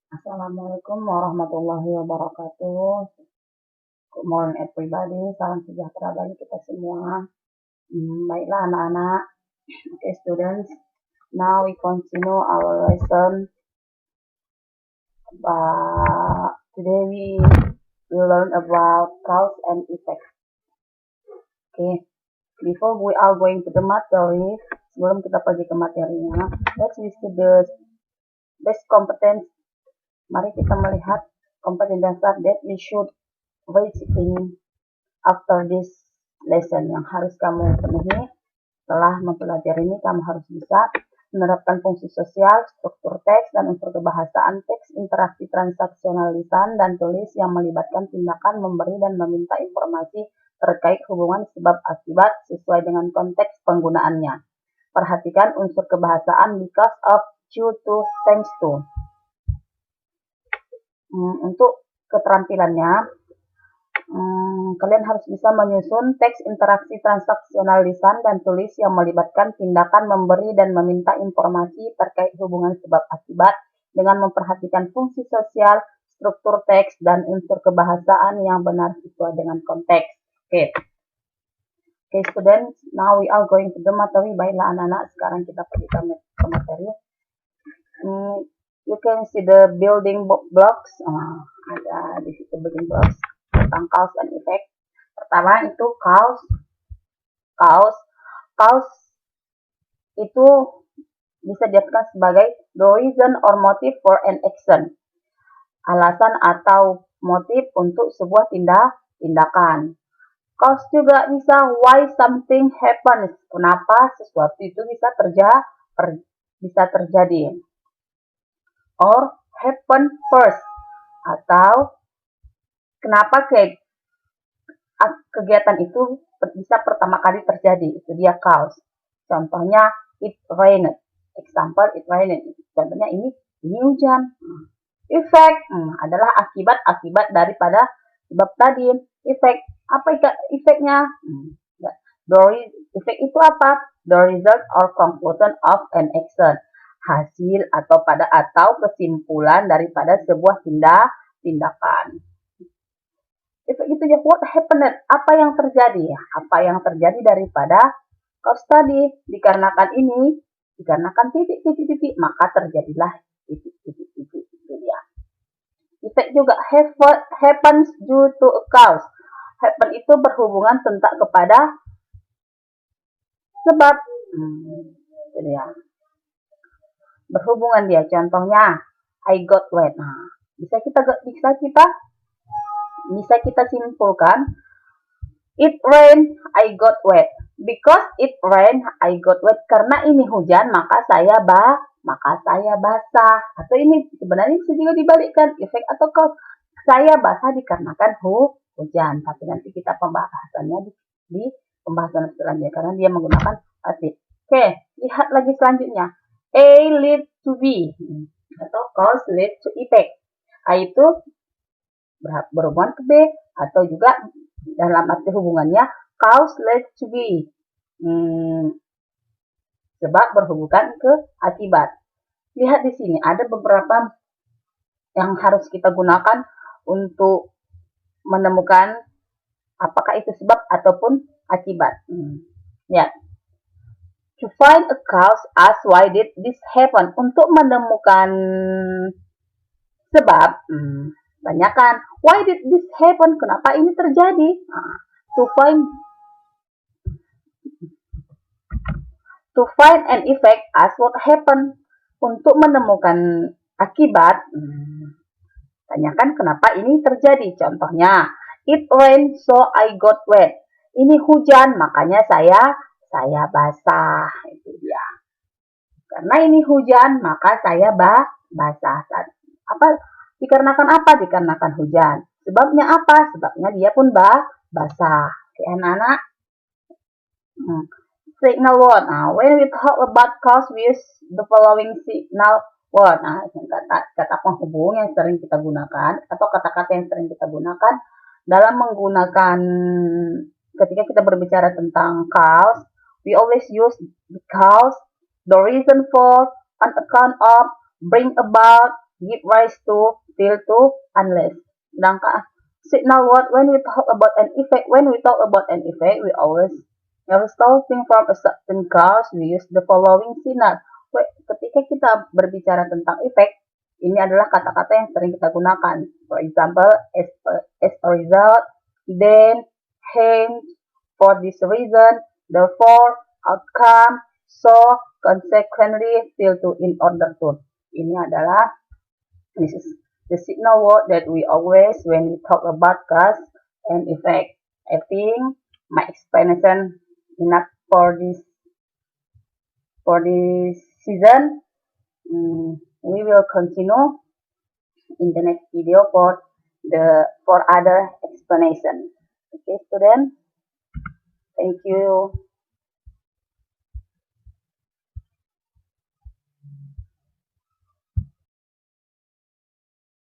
Assalamualaikum warahmatullahi wabarakatuh. Good morning everybody. Salam sejahtera bagi kita semua. Baiklah anak-anak. Okay students. Now we continue our lesson. Today we will learn about cause and effect. Okay. Before we are going to the materi, sebelum kita pergi ke materinya, let's list the best competence. Mari kita melihat kompetensi dasar that we should in after this lesson yang harus kamu penuhi. Setelah mempelajari ini, kamu harus bisa menerapkan fungsi sosial, struktur teks, dan unsur kebahasaan teks, interaksi transaksional lisan dan tulis yang melibatkan tindakan memberi dan meminta informasi terkait hubungan sebab akibat sesuai dengan konteks penggunaannya. Perhatikan unsur kebahasaan because of, due to, thanks to. Untuk keterampilannya, kalian harus bisa menyusun teks interaksi transaksional lisan dan tulis yang melibatkan tindakan memberi dan meminta informasi terkait hubungan sebab akibat dengan memperhatikan fungsi sosial, struktur teks, dan unsur kebahasaan yang benar sesuai dengan konteks. Okay, students, now we are going to the materi. Baiklah anak-anak, sekarang kita pergi ke materi. You can see the building blocks. Ada di situ building blocks tentang cause and effect. Pertama itu cause. Cause itu bisa diartikan sebagai the reason or motive for an action. Alasan atau motif untuk sebuah tindakan. Cause juga bisa why something happens. Kenapa sesuatu itu bisa terjadi. Or happen first, atau kenapa kegiatan itu bisa pertama kali terjadi, itu dia cause. Contohnya it rained, example it rained, contohnya ini hujan. Effect adalah akibat daripada sebab tadi. Effect, apa efeknya? Effect itu apa? The result or conclusion of an action, hasil atau kesimpulan daripada sebuah tindakan. Itu ya, what happened, apa yang terjadi? Apa yang terjadi daripada cause tadi, dikarenakan ini, dikarenakan titik, maka terjadilah titik itu dia. Effect juga happens due to a cause. Happen itu berhubungan tentang kepada sebab. Itu dia. Berhubungan dia, contohnya I got wet. Nah, bisa kita simpulkan it rain I got wet. Because it rain I got wet, karena ini hujan maka saya basah. Atau ini sebenarnya bisa juga dibalikkan, efek atau cause. Saya basah dikarenakan hujan, tapi nanti kita pembahasannya di pembahasan selanjutnya karena dia menggunakan arti. Oke, lihat lagi selanjutnya. A lead to B, atau cause lead to effect. A itu berhubungan ke B, atau juga dalam arti hubungannya cause lead to B, sebab berhubungan ke akibat. Lihat di sini ada beberapa yang harus kita gunakan untuk menemukan apakah itu sebab ataupun akibat. Ya. To find a cause, ask why did this happen. Untuk menemukan sebab, tanyakan why did this happen, kenapa ini terjadi. To find an effect, ask what happened. Untuk menemukan akibat, tanyakan kenapa ini terjadi. Contohnya, it rained so I got wet. Ini hujan makanya saya basah. Itu dia. Karena ini hujan maka saya basah. Dikarenakan apa? Dikarenakan hujan. Sebabnya apa? Sebabnya dia pun basah. Oke, anak-anak. Signal word. Nah, when we talk about cause, we use the following signal word. Nah, kata penghubung yang sering kita gunakan atau kata-kata yang sering kita gunakan dalam menggunakan ketika kita berbicara tentang cause. We always use because, the reason for, on account of, bring about, give rise to, till to, unless. Sedangkan signal word, when we talk about an effect, we always resulting from a certain cause, we use the following signal. Ketika kita berbicara tentang efek, ini adalah kata-kata yang sering kita gunakan. For example, as a result, then, hence, for this reason, therefore, outcome, so, consequently, till to, in order to. Ini adalah, this is the signal word that we always when we talk about cause and effect. I think my explanation enough for this season. We will continue in the next video for other explanation. Okay, students, thank you.